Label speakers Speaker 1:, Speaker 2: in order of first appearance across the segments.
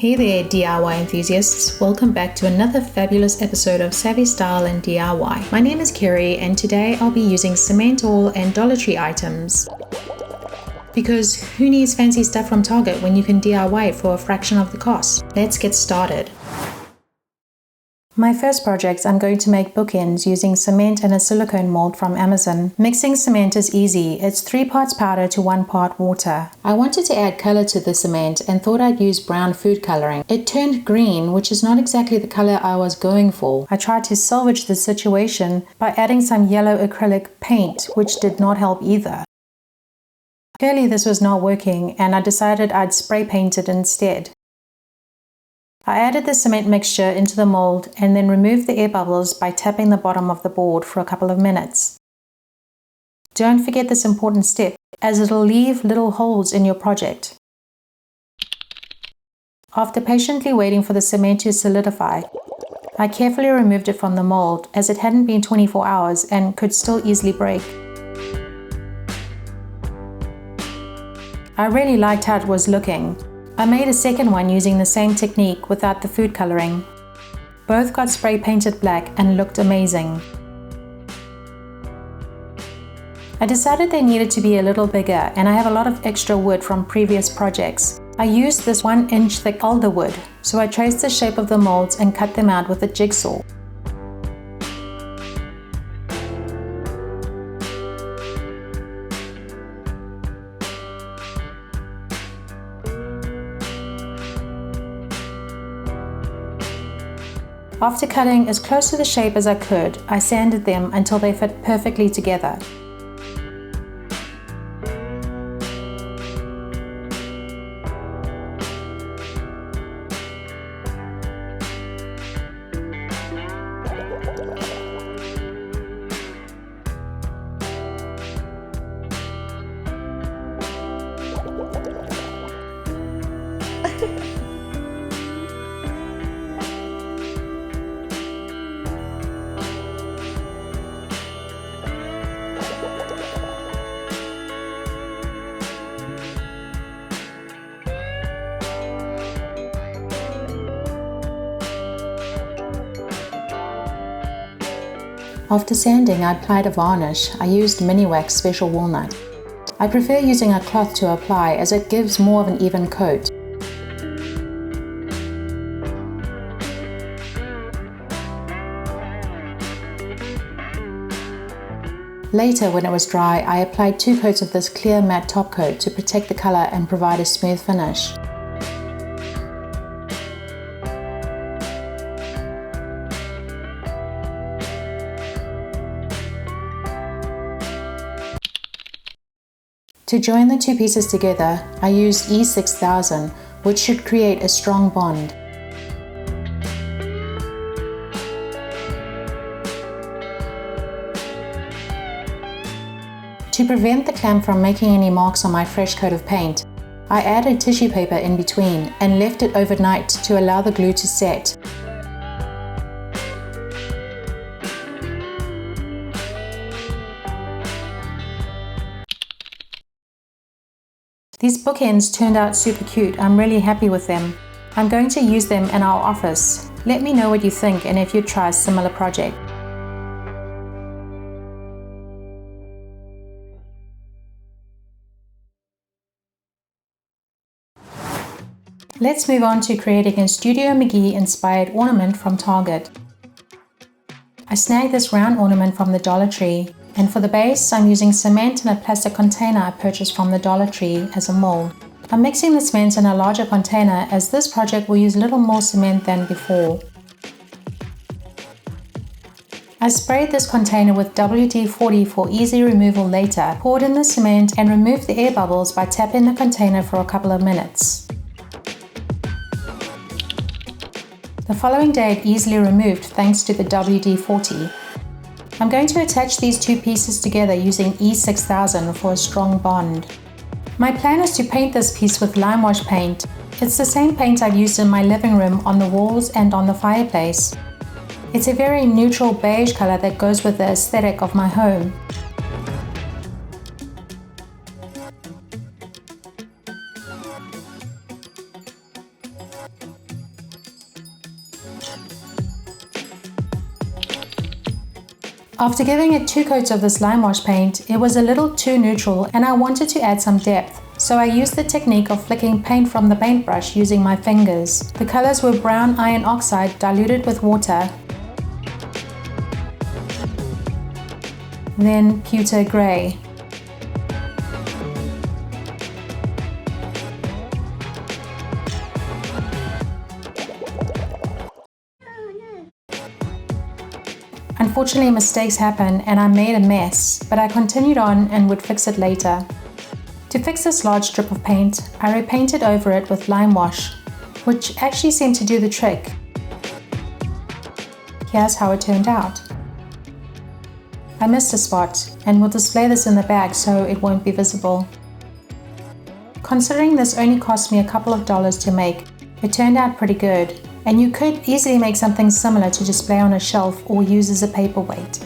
Speaker 1: Hey there DIY enthusiasts, welcome back to another fabulous episode of Savvy Style and DIY. My name is Kerry and today I'll be using cement oil and Dollar Tree items. Because who needs fancy stuff from Target when you can DIY it for a fraction of the cost? Let's get started. My first project, I'm going to make bookends using cement and a silicone mold from Amazon. Mixing cement is easy. It's 3 parts powder to 1 part water. I wanted to add color to the cement and thought I'd use brown food coloring. It turned green, which is not exactly the color I was going for. I tried to salvage the situation by adding some yellow acrylic paint, which did not help either. Clearly this was not working and I decided I'd spray paint it instead. I added the cement mixture into the mold and then removed the air bubbles by tapping the bottom of the board for a couple of minutes. Don't forget this important step, as it'll leave little holes in your project. After patiently waiting for the cement to solidify, I carefully removed it from the mold as it hadn't been 24 hours and could still easily break. I really liked how it was looking. I made a second one using the same technique without the food coloring. Both got spray painted black and looked amazing. I decided they needed to be a little bigger and I have a lot of extra wood from previous projects. I used this 1-inch thick alder wood, so I traced the shape of the molds and cut them out with a jigsaw. After cutting as close to the shape as I could, I sanded them until they fit perfectly together. After sanding, I applied a varnish. I used Mini Wax Special Walnut. I prefer using a cloth to apply as it gives more of an even coat. Later, when it was dry, I applied 2 coats of this clear matte top coat to protect the color and provide a smooth finish. To join the 2 pieces together, I used E6000, which should create a strong bond. To prevent the clamp from making any marks on my fresh coat of paint, I added tissue paper in between and left it overnight to allow the glue to set. These bookends turned out super cute. I'm really happy with them. I'm going to use them in our office. Let me know what you think and if you'd try a similar project. Let's move on to creating a Studio McGee-inspired ornament from Target. I snagged this round ornament from the Dollar Tree. And for the base, I'm using cement in a plastic container I purchased from the Dollar Tree as a mold. I'm mixing the cement in a larger container as this project will use a little more cement than before. I sprayed this container with WD-40 for easy removal later, poured in the cement and removed the air bubbles by tapping the container for a couple of minutes. The following day it easily removed thanks to the WD-40. I'm going to attach these 2 pieces together using E6000 for a strong bond. My plan is to paint this piece with lime wash paint. It's the same paint I've used in my living room on the walls and on the fireplace. It's a very neutral beige color that goes with the aesthetic of my home. After giving it 2 coats of this lime wash paint, it was a little too neutral and I wanted to add some depth. So I used the technique of flicking paint from the paintbrush using my fingers. The colors were brown iron oxide diluted with water, then pewter grey. Unfortunately, mistakes happen and I made a mess, but I continued on and would fix it later. To fix this large strip of paint, I repainted over it with lime wash, which actually seemed to do the trick. Here's how it turned out. I missed a spot and will display this in the bag so it won't be visible. Considering this only cost me a couple of dollars to make, it turned out pretty good. And you could easily make something similar to display on a shelf or use as a paperweight.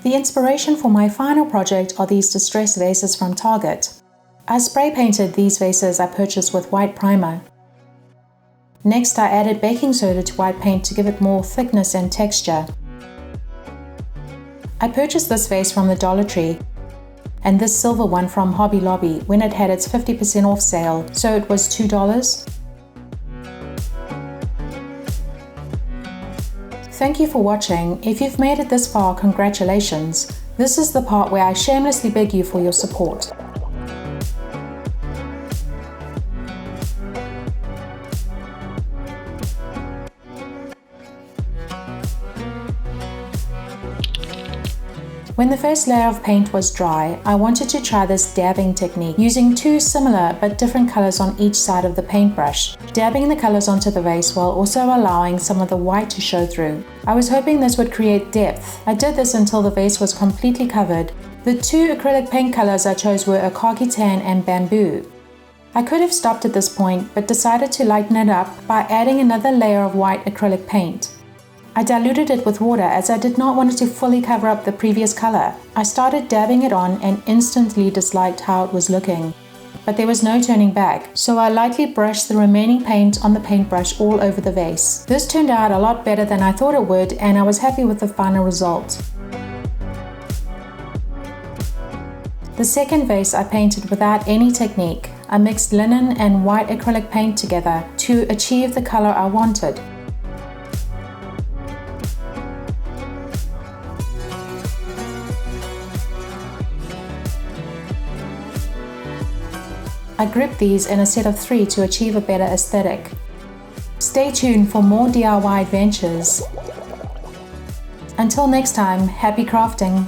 Speaker 1: The inspiration for my final project are these distressed vases from Target. I spray painted these vases I purchased with white primer. Next, I added baking soda to white paint to give it more thickness and texture. I purchased this vase from the Dollar Tree, and this silver one from Hobby Lobby when it had its 50% off sale, so it was $2. Thank you for watching. If you've made it this far, congratulations. This is the part where I shamelessly beg you for your support. When the first layer of paint was dry, I wanted to try this dabbing technique, using 2 similar but different colors on each side of the paintbrush, dabbing the colors onto the vase while also allowing some of the white to show through. I was hoping this would create depth. I did this until the vase was completely covered. The 2 acrylic paint colors I chose were a khaki tan and bamboo. I could have stopped at this point, but decided to lighten it up by adding another layer of white acrylic paint. I diluted it with water as I did not want it to fully cover up the previous color. I started dabbing it on and instantly disliked how it was looking. But there was no turning back, so I lightly brushed the remaining paint on the paintbrush all over the vase. This turned out a lot better than I thought it would, and I was happy with the final result. The second vase I painted without any technique. I mixed linen and white acrylic paint together to achieve the color I wanted. I gripped these in a set of 3 to achieve a better aesthetic. Stay tuned for more DIY adventures. Until next time, happy crafting!